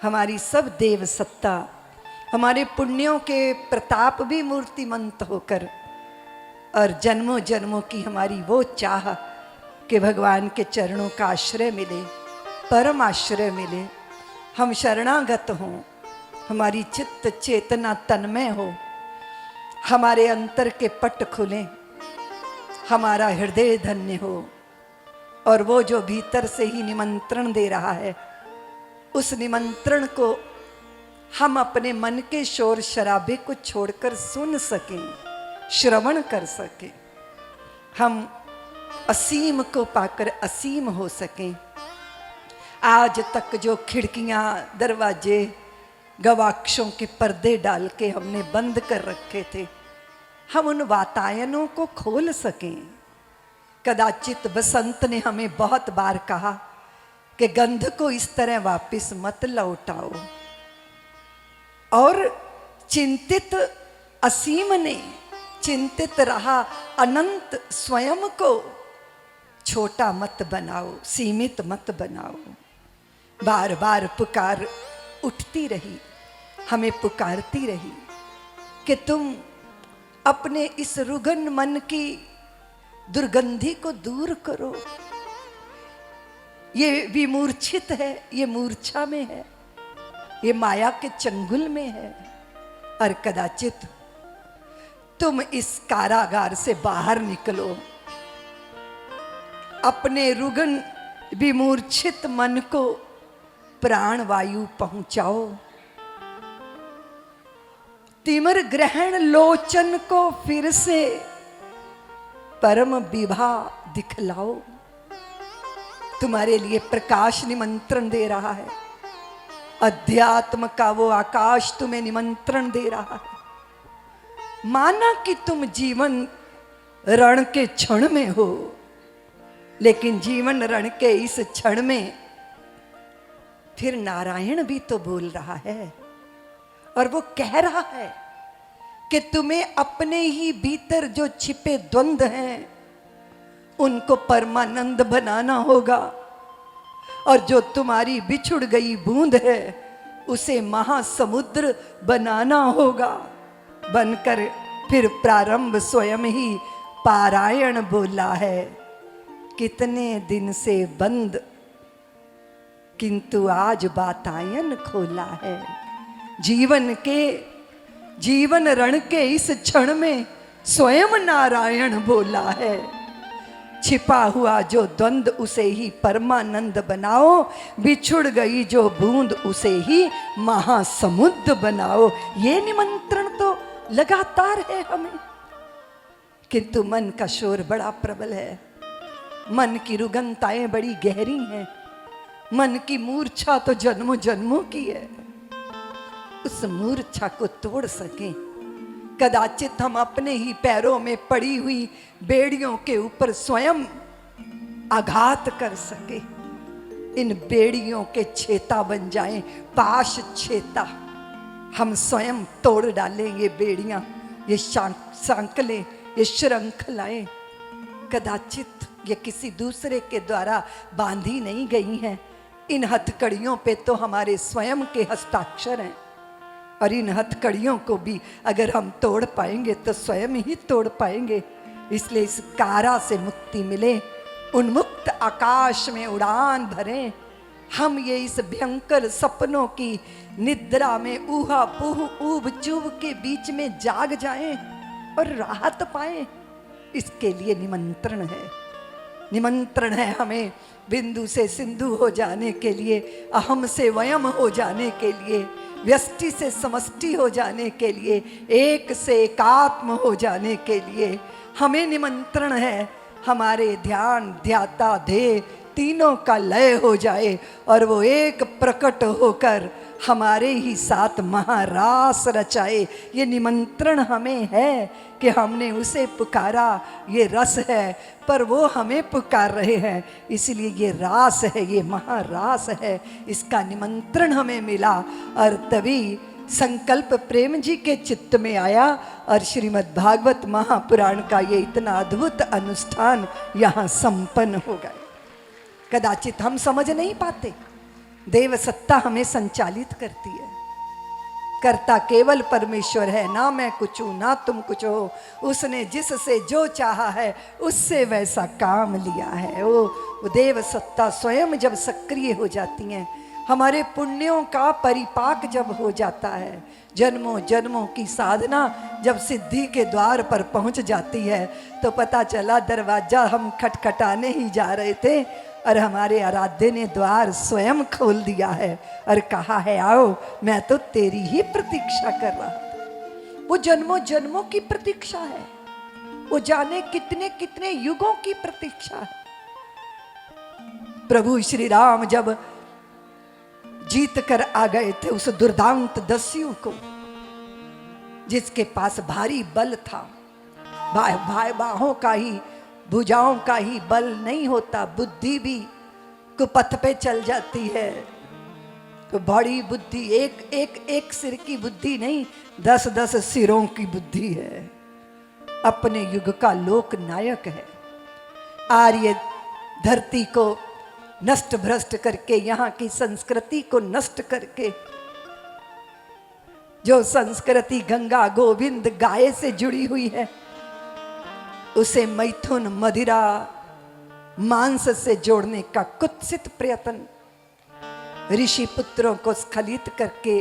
हमारी सब देव सत्ता, हमारे पुण्यों के प्रताप भी मूर्तिमंत होकर, और जन्मों जन्मों की हमारी वो चाह कि भगवान के चरणों का आश्रय मिले, परम आश्रय मिले, हम शरणागत हों, हमारी चित्त चेतना तन्मय हो, हमारे अंतर के पट खुलें, हमारा हृदय धन्य हो। और वो जो भीतर से ही निमंत्रण दे रहा है, उस निमंत्रण को हम अपने मन के शोर शराबे को छोड़कर सुन सकें, श्रवण कर सकें, हम असीम को पाकर असीम हो सकें। आज तक जो खिड़कियां, दरवाजे, गवाक्षों के पर्दे डाल के हमने बंद कर रखे थे, हम उन वातायनों को खोल सकें। कदाचित बसंत ने हमें बहुत बार कहा कि गंध को इस तरह वापस मत लौटाओ, और चिंतित असीम ने चिंतित रहा अनंत स्वयं को छोटा मत बनाओ, सीमित मत बनाओ। बार बार पुकार उठती रही, हमें पुकारती रही कि तुम अपने इस रुग्ण मन की दुर्गंधी को दूर करो। ये विमूर्छित है, ये मूर्छा में है, ये माया के चंगुल में है, और कदाचित तुम इस कारागार से बाहर निकलो, अपने रुग्ण विमूर्छित मन को प्राण वायु पहुंचाओ, तिमिर ग्रहण लोचन को फिर से परम विभा दिखलाओ। तुम्हारे लिए प्रकाश निमंत्रण दे रहा है, अध्यात्म का वो आकाश तुम्हें निमंत्रण दे रहा है। माना कि तुम जीवन रण के क्षण में हो, लेकिन जीवन रण के इस क्षण में फिर नारायण भी तो बोल रहा है, और वो कह रहा है कि तुम्हें अपने ही भीतर जो छिपे द्वंद्व हैं उनको परमानंद बनाना होगा, और जो तुम्हारी बिछुड़ गई बूंद है उसे महासमुद्र बनाना होगा। बनकर फिर प्रारंभ स्वयं ही पारायण बोला है, कितने दिन से बंद किंतु आज बातायन खोला है। जीवन रण के इस क्षण में स्वयं नारायण बोला है, छिपा हुआ जो द्वंद उसे ही परमानंद बनाओ, बिछुड़ गई जो बूंद उसे ही महासमुद्र बनाओ। ये निमंत्रण तो लगातार है हमें, किंतु मन का शोर बड़ा प्रबल है, मन की रुगनताएं बड़ी गहरी हैं, मन की मूर्छा तो जन्मों जन्मों की है। उस मूर्छा को तोड़ सके, कदाचित हम अपने ही पैरों में पड़ी हुई बेड़ियों के ऊपर स्वयं आघात कर सके, इन बेड़ियों के छेता बन जाएं, पाश छेता। हम स्वयं तोड़ डालें ये बेड़ियां, ये सांकलें, ये श्रृंखलाएं। कदाचित ये किसी दूसरे के द्वारा बांधी नहीं गई हैं, इन हथकड़ियों पे तो हमारे स्वयं के हस्ताक्षर हैं, और इन हथकड़ियों को भी अगर हम तोड़ पाएंगे तो स्वयं ही तोड़ पाएंगे। इसलिए इस कारा से मुक्ति मिले, उन्मुक्त आकाश में उड़ान भरें, हम ये इस भयंकर सपनों की निद्रा में ऊहा पूह ऊब चूब के बीच में जाग जाएं और राहत पाएं। इसके लिए निमंत्रण है, निमंत्रण है हमें बिंदु से सिंधु हो जाने के लिए, अहम से वयम हो जाने के लिए, व्यष्टि से समष्टि हो जाने के लिए, एक से एकात्म हो जाने के लिए हमें निमंत्रण है। हमारे ध्यान ध्याता ध्येय तीनों का लय हो जाए और वो एक प्रकट होकर हमारे ही साथ महारास रचाए। ये निमंत्रण हमें है कि हमने उसे पुकारा, ये रस है पर वो हमें पुकार रहे हैं, इसलिए ये रास है, ये महारास है। इसका निमंत्रण हमें मिला और तभी संकल्प प्रेम जी के चित्त में आया और श्रीमद् भागवत महापुराण का ये इतना अद्भुत अनुष्ठान यहाँ संपन्न हो गया। कदाचित हम समझ नहीं पाते, देव सत्ता हमें संचालित करती है। करता केवल परमेश्वर है, ना मैं कुछ हूं ना तुम कुछ हो। उसने जिससे जो चाहा है उससे वैसा काम लिया है। वो देव सत्ता स्वयं जब सक्रिय हो जाती हैं, हमारे पुण्यों का परिपाक जब हो जाता है, जन्मों जन्मों की साधना जब सिद्धि के द्वार पर पहुंच जाती है, तो पता चला दरवाजा हम खटखटाने ही जा रहे थे और हमारे आराध्य ने द्वार स्वयं खोल दिया है और कहा है आओ, मैं तो तेरी ही प्रतीक्षा कर रहा था। वो जन्मों जन्मों की प्रतीक्षा है, वो जाने कितने कितने युगों की प्रतीक्षा है। प्रभु श्री राम जब जीत कर आ गए थे उस दुर्दांत दस्यु को, जिसके पास भारी बल था, बाहों का ही, भुजाओं का ही बल नहीं होता, बुद्धि भी कुपथ पे चल जाती है। तो बड़ी बुद्धि, एक सिर की बुद्धि नहीं, 10-10 सिरों की बुद्धि है। अपने युग का लोक नायक है। आर्य धरती को नष्ट भ्रष्ट करके, यहाँ की संस्कृति को नष्ट करके, जो संस्कृति गंगा गोविंद गाय से जुड़ी हुई है, उसे मैथुन मदिरा मांस से जोड़ने का कुत्सित प्रयत्न, ऋषि पुत्रों को स्खलित करके,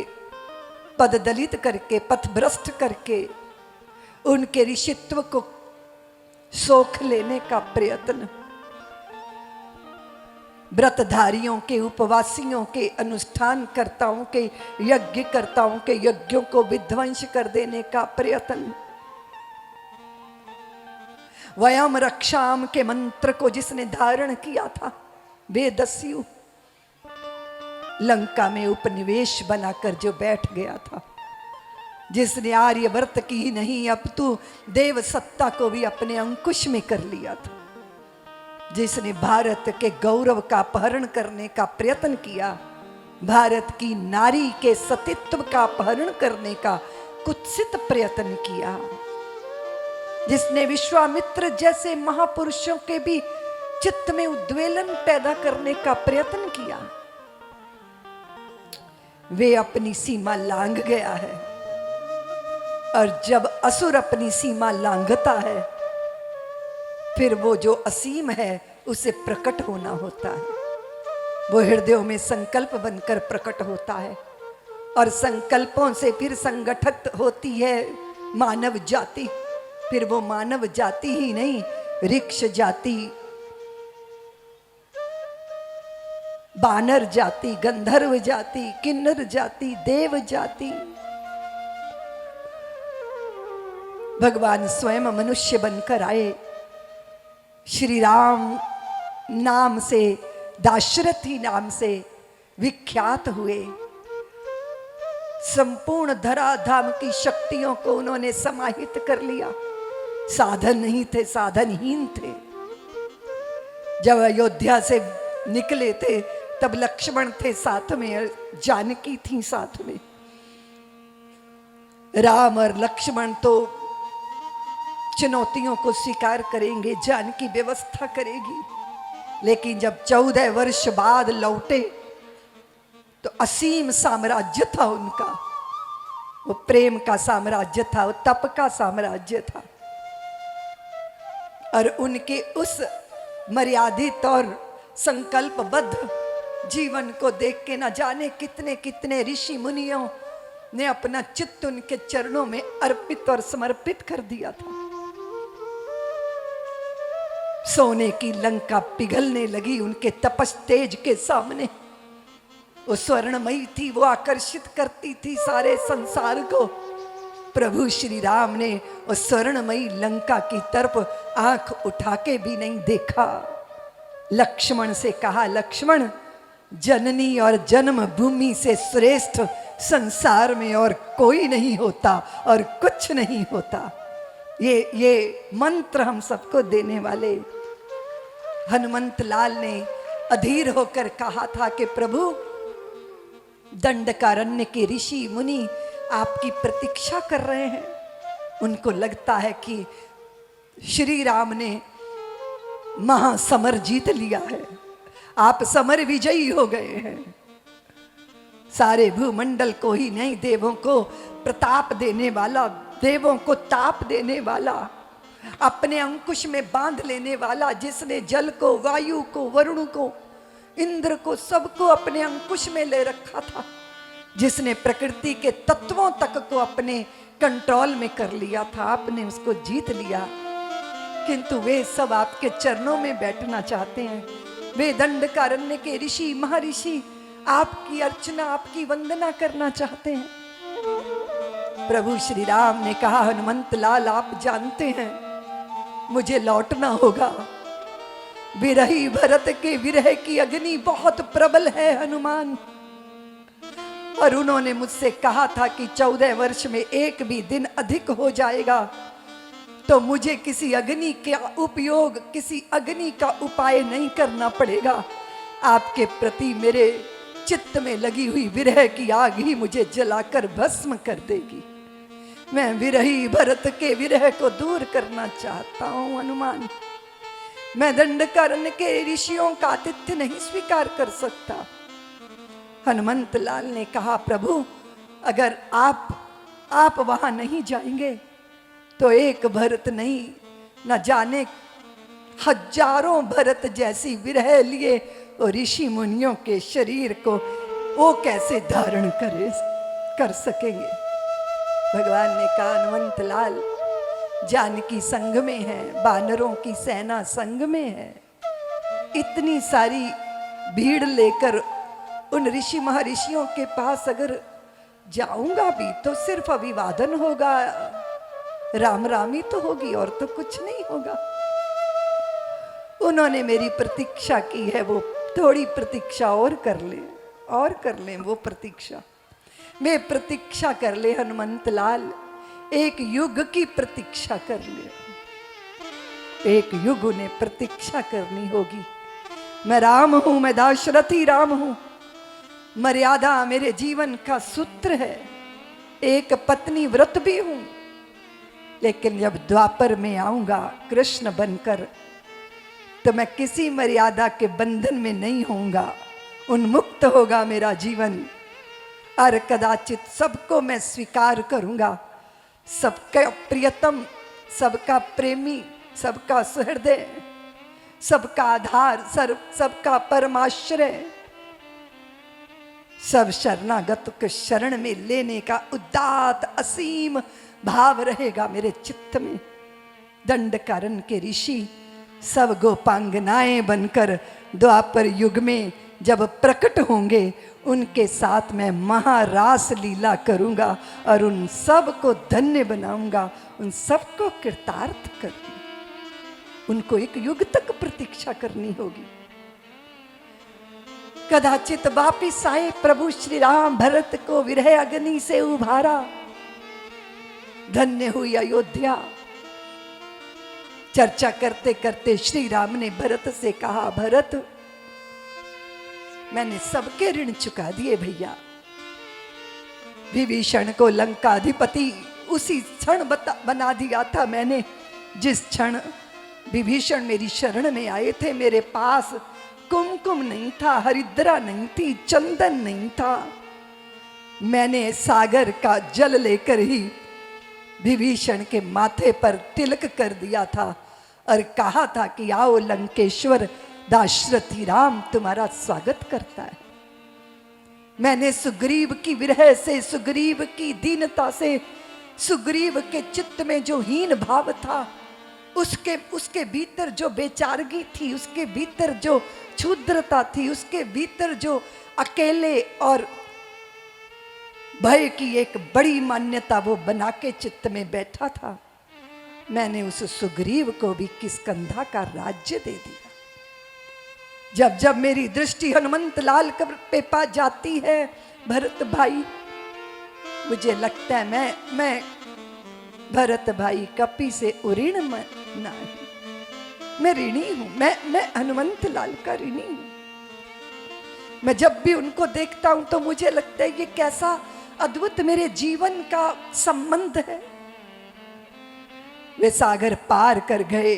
पददलित करके, पथभ्रष्ट करके, उनके ऋषित्व को सोख लेने का प्रयत्न, व्रतधारियों के, उपवासियों के, अनुष्ठान कर्ताओं के, यज्ञ कर्ताओं के यज्ञों को विध्वंस कर देने का प्रयत्न, वयम रक्षाम के मंत्र को जिसने धारण किया था, वे दस्यु लंका में उपनिवेश बनाकर जो बैठ गया था, जिसने आर्यवर्त की ही नहीं अपितु देव सत्ता को भी अपने अंकुश में कर लिया था, जिसने भारत के गौरव का अपहरण करने का प्रयत्न किया, भारत की नारी के सतीत्व का अपहरण करने का कुत्सित प्रयत्न किया, जिसने विश्वामित्र जैसे महापुरुषों के भी चित्त में उद्वेलन पैदा करने का प्रयत्न किया, वे अपनी सीमा लांघ गया है। और जब असुर अपनी सीमा लांघता है, फिर वो जो असीम है उसे प्रकट होना होता है। वो हृदयों में संकल्प बनकर प्रकट होता है और संकल्पों से फिर संगठित होती है मानव जाति। फिर वो मानव जाति ही नहीं, ऋक्ष जाति, बानर जाति, गंधर्व जाति, किन्नर जाति, देव जाति। भगवान स्वयं मनुष्य बनकर आए, श्री राम नाम से, दाशरथी नाम से विख्यात हुए। संपूर्ण धराधाम की शक्तियों को उन्होंने समाहित कर लिया। साधन नहीं थे, साधनहीन थे। जब अयोध्या से निकले थे तब लक्ष्मण थे साथ में, जानकी थी साथ में। राम और लक्ष्मण तो चुनौतियों को स्वीकार करेंगे, जानकी व्यवस्था करेगी। लेकिन जब 14 वर्ष बाद लौटे तो असीम साम्राज्य था उनका। वो प्रेम का साम्राज्य था, वो तप का साम्राज्य था। और उनके उस मर्यादित और संकल्पबद्ध जीवन को देख के न जाने कितने कितने ऋषि मुनियों ने अपना चित्त उनके चरणों में अर्पित और समर्पित कर दिया था। सोने की लंका पिघलने लगी उनके तपस तेज के सामने। वो स्वर्णमयी थी, वो आकर्षित करती थी सारे संसार को। प्रभु श्री राम ने उस स्वर्णमयी लंका की तरफ आंख उठा के भी नहीं देखा। लक्ष्मण से कहा, लक्ष्मण, जननी और जन्मभूमि से श्रेष्ठ संसार में और कोई नहीं होता और कुछ नहीं होता। ये मंत्र हम सबको देने वाले हनुमंत लाल ने अधीर होकर कहा था कि प्रभु, दंडकारण्य के ऋषि मुनि आपकी प्रतीक्षा कर रहे हैं। उनको लगता है कि श्री राम ने महासमर जीत लिया है, आप समर विजयी हो गए हैं। सारे भूमंडल को ही नहीं, देवों को प्रताप देने वाला, देवों को ताप देने वाला, अपने अंकुश में बांध लेने वाला, जिसने जल को, वायु को, वरुण को, इंद्र को, सबको अपने अंकुश में ले रखा था, जिसने प्रकृति के तत्वों तक को अपने कंट्रोल में कर लिया था, आपने उसको जीत लिया। किंतु वे सब आपके चरणों में बैठना चाहते हैं। वे दंडकारण्य के ऋषि महर्षि आपकी अर्चना, आपकी वंदना करना चाहते हैं। प्रभु श्री राम ने कहा, हनुमंत लाल आप जानते हैं मुझे लौटना होगा। विरही भरत के विरह की अग्नि बहुत प्रबल है हनुमान, और उन्होंने मुझसे कहा था कि 14 वर्ष में एक भी दिन अधिक हो जाएगा तो मुझे किसी अग्नि का उपयोग, किसी अग्नि का उपाय नहीं करना पड़ेगा। आपके प्रति मेरे चित्त में लगी हुई विरह की आग ही मुझे जलाकर भस्म कर देगी। मैं विरही भरत के विरह को दूर करना चाहता हूं हनुमान। मैं दंडकारण्य के ऋषियों का आतिथ्य नहीं स्वीकार कर सकता। हनुमंत लाल ने कहा, प्रभु अगर आप वहां नहीं जाएंगे तो एक भरत नहीं, न जाने हजारों भरत जैसी विरह लिए और ऋषि मुनियों के शरीर को वो कैसे धारण कर सकेंगे। भगवान ने कहा, हनुमंत लाल जानकी संग में है, बानरों की सेना संग में है, इतनी सारी भीड़ लेकर उन ऋषि महर्षियों के पास अगर जाऊंगा भी तो सिर्फ अभिवादन होगा, राम रामी तो होगी और तो कुछ नहीं होगा। उन्होंने मेरी प्रतीक्षा की है, वो थोड़ी प्रतीक्षा और कर ले वो प्रतीक्षा, मैं प्रतीक्षा कर ले हनुमंत लाल, एक युग की प्रतीक्षा कर ले, एक युग उन्हें प्रतीक्षा करनी होगी। मैं राम हूं, मैं दाशरथी राम हूं, मर्यादा मेरे जीवन का सूत्र है, एक पत्नी व्रत भी हूं, लेकिन जब द्वापर में आऊंगा कृष्ण बनकर तो मैं किसी मर्यादा के बंधन में नहीं होऊंगा, उन्मुक्त होगा मेरा जीवन, और कदाचित सबको मैं स्वीकार करूंगा, सबका प्रियतम, सबका प्रेमी, सबका सुहृदय, सबका आधार, सबका परमाश्रय, सब शरणागत को शरण में लेने का उदात्त असीम भाव रहेगा मेरे चित्त में। दंडकारण्य के ऋषि सब गोपांगनाएं बनकर द्वापर युग में जब प्रकट होंगे, उनके साथ मैं महारास लीला करूंगा और उन सब को धन्य बनाऊंगा, उन सबको कृतार्थ करूंगा। उनको एक युग तक प्रतीक्षा करनी होगी। कदाचित वापिस आए प्रभु श्री राम, भरत को विरह अग्नि से उभारा, धन्य हुई अयोध्या। चर्चा करते करते श्री राम ने भरत से कहा, भरत मैंने सबके ऋण चुका दिए भैया। विभीषण को लंकाधिपति उसी क्षण बना दिया था मैंने जिस क्षण विभीषण मेरी शरण में आए थे। मेरे पास कुमकुम नहीं था, हरिद्रा नहीं थी, चंदन नहीं था। मैंने सागर का जल लेकर ही विभीषण के माथे पर तिलक कर दिया था और कहा था कि आओ लंकेश्वर, दाशरथी राम तुम्हारा स्वागत करता है। मैंने सुग्रीव की विरह से, सुग्रीव की दीनता से, सुग्रीव के चित्त में जो हीन भाव था, उसके भीतर जो बेचारगी थी, उसके भीतर जो क्षुद्रता थी, उसके भीतर जो अकेले और भय की एक बड़ी मान्यता वो बना के चित्त में बैठा था, मैंने उस सुग्रीव को भी किष्किंधा का राज्य दे दिया। जब जब मेरी दृष्टि हनुमंत लाल पे पा जाती है भरत भाई, मुझे लगता है मैं भरत भाई कपि से उऋण नहीं, मैं ऋणी हूं, मैं हनुमंत लाल का ऋणी हूं। मैं जब भी उनको देखता हूं तो मुझे लगता है ये कैसा अद्भुत मेरे जीवन का संबंध है। वे सागर पार कर गए,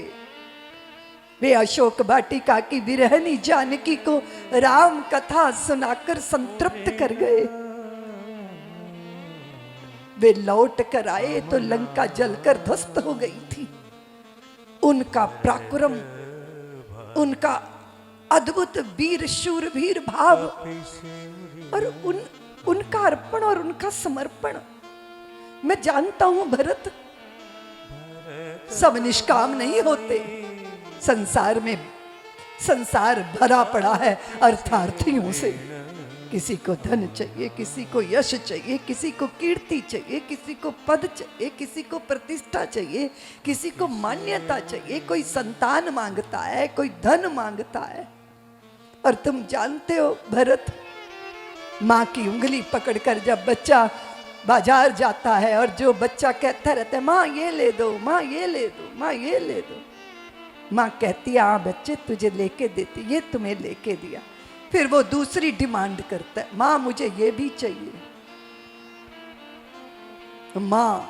वे अशोक वाटिका की विरहनी जानकी को राम कथा सुनाकर संतृप्त कर गए। वे लौट कर आए तो लंका जलकर ध्वस्त हो गई थी। उनका पराक्रम, उनका अद्भुत वीर शूरवीर भाव और उनका अर्पण और उनका समर्पण, मैं जानता हूं भरत, सब निष्काम नहीं होते। संसार में संसार भरा पड़ा है अर्थार्थियों से। किसी को धन चाहिए, किसी को यश चाहिए, किसी को कीर्ति चाहिए, किसी को पद चाहिए, किसी को प्रतिष्ठा चाहिए, किसी को मान्यता चाहिए, कोई संतान मांगता है, कोई धन मांगता है। और तुम जानते हो भरत, माँ की उंगली पकड़कर जब बच्चा बाजार जाता है और जो बच्चा कहता रहता है माँ ये ले दो, माँ ये ले दो, माँ ये ले दो, माँ कहती है हाँ बच्चे तुझे लेके देती, ये तुम्हें लेके दिया। फिर वो दूसरी डिमांड करता है, माँ मुझे ये भी चाहिए। माँ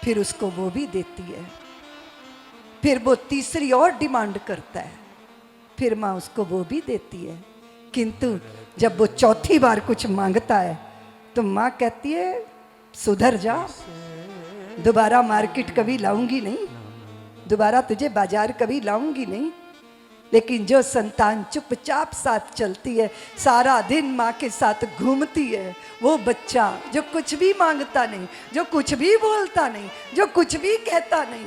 फिर उसको वो भी देती है। फिर वो तीसरी और डिमांड करता है, फिर माँ उसको वो भी देती है। किंतु जब वो चौथी बार कुछ मांगता है तो माँ कहती है सुधर जा, दोबारा मार्केट कभी लाऊंगी नहीं, दोबारा तुझे बाजार कभी लाऊंगी नहीं। लेकिन जो संतान चुपचाप साथ चलती है, सारा दिन माँ के साथ घूमती है, वो बच्चा जो कुछ भी मांगता नहीं, जो कुछ भी बोलता नहीं, जो कुछ भी कहता नहीं,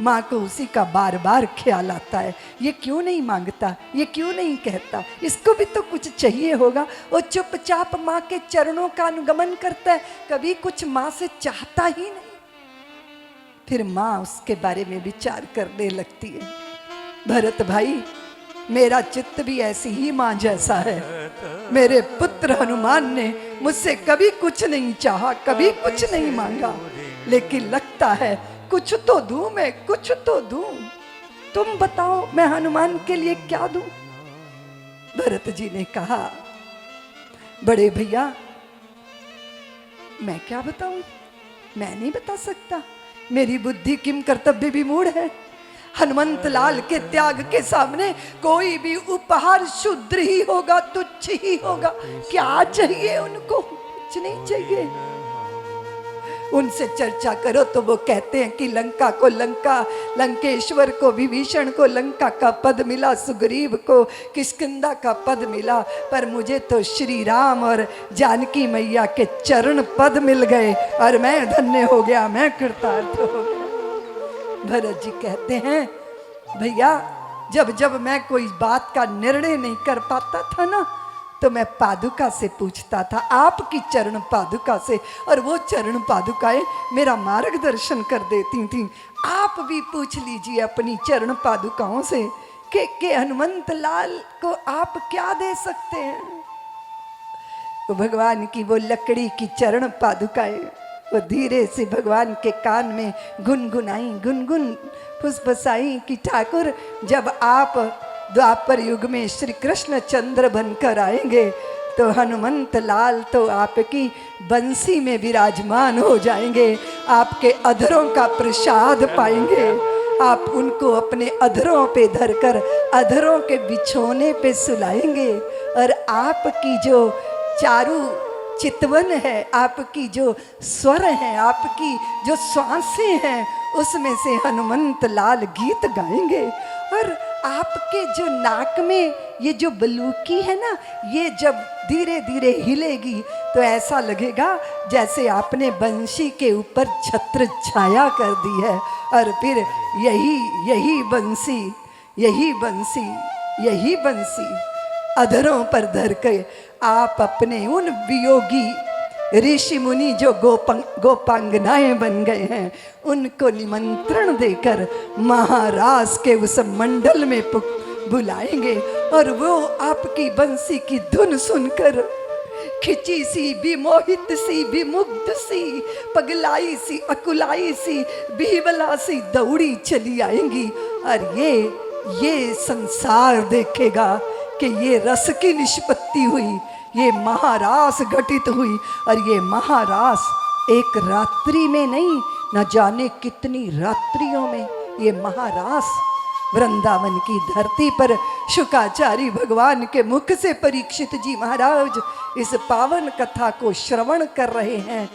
माँ को उसी का बार बार ख्याल आता है। ये क्यों नहीं मांगता, ये क्यों नहीं कहता, इसको भी तो कुछ चाहिए होगा। वो चुपचाप माँ के चरणों का अनुगमन करता है, कभी कुछ माँ से चाहता ही नहीं। फिर माँ उसके बारे में विचार करने लगती है। भरत भाई, मेरा चित्त भी ऐसी ही माँ जैसा है। मेरे पुत्र हनुमान ने मुझसे कभी कुछ नहीं चाहा, कभी कुछ नहीं मांगा, लेकिन लगता है कुछ तो दूं, मैं कुछ तो दूं। तुम बताओ मैं हनुमान के लिए क्या दूं? भरत जी ने कहा बड़े भैया मैं क्या बताऊं, मैं नहीं बता सकता, मेरी बुद्धि किम कर्तव्य विमूढ़ है। हनुमंत लाल के त्याग के सामने कोई भी उपहार शुद्र ही होगा, तुच्छ ही होगा। क्या चाहिए उनको? कुछ नहीं चाहिए। उनसे चर्चा करो तो वो कहते हैं कि लंका को लंका, लंकेश्वर को, विभीषण को लंका का पद मिला, सुग्रीव को किष्किंधा का पद मिला, पर मुझे तो श्री राम और जानकी मैया के चरण पद मिल गए और मैं धन्य हो गया, मैं कृतार्थ हो गया। भरत जी कहते हैं भैया, जब जब मैं कोई बात का निर्णय नहीं कर पाता था ना, तो मैं पादुका से पूछता था, आपकी चरण पादुका से, और वो चरण पादुकाएं मेरा मार्गदर्शन कर देती थी। आप भी पूछ लीजिए अपनी चरण पादुकाओं से कि हनुमंत लाल को आप क्या दे सकते हैं। वो भगवान की वो लकड़ी की चरण पादुकाएं वो धीरे से भगवान के कान में गुनगुनाई, गुनगुन फुसफुसाई कि ठाकुर जब आप द्वापर युग में श्री कृष्ण चंद्र बनकर आएंगे तो हनुमंत लाल तो आपकी बंसी में विराजमान हो जाएंगे, आपके अधरों का प्रसाद पाएंगे, आप उनको अपने अधरों पे धरकर अधरों के बिछोने पे सुलाएंगे, और आपकी जो चारू चितवन है, आपकी जो स्वर है, आपकी जो श्वासें हैं, उसमें से हनुमंत लाल गीत गाएंगे। और आपके जो नाक में ये जो बलूकी है ना, ये जब धीरे धीरे हिलेगी तो ऐसा लगेगा जैसे आपने बंशी के ऊपर छत्र छाया कर दी है। और फिर यही बंसी, यही बंसी, यही बंसी अधरों पर धर के आप अपने उन वियोगी ऋषि मुनि जो गोपांगनाएं बन गए हैं, उनको निमंत्रण देकर महाराज के उस मंडल में बुलाएंगे, और वो आपकी बंसी की धुन सुनकर खिंची सी, विमोहित सी, विमुग्ध सी, पगलाई सी, अकुलाई सी, बीवला सी दौड़ी चली आएंगी। और ये संसार देखेगा कि ये रस की निष्पत्ति हुई, ये महारास घटित हुई, और ये महारास एक रात्रि में नहीं, न जाने कितनी रात्रियों में ये महारास वृंदावन की धरती पर शुकाचार्य भगवान के मुख से परीक्षित जी महाराज इस पावन कथा को श्रवण कर रहे हैं।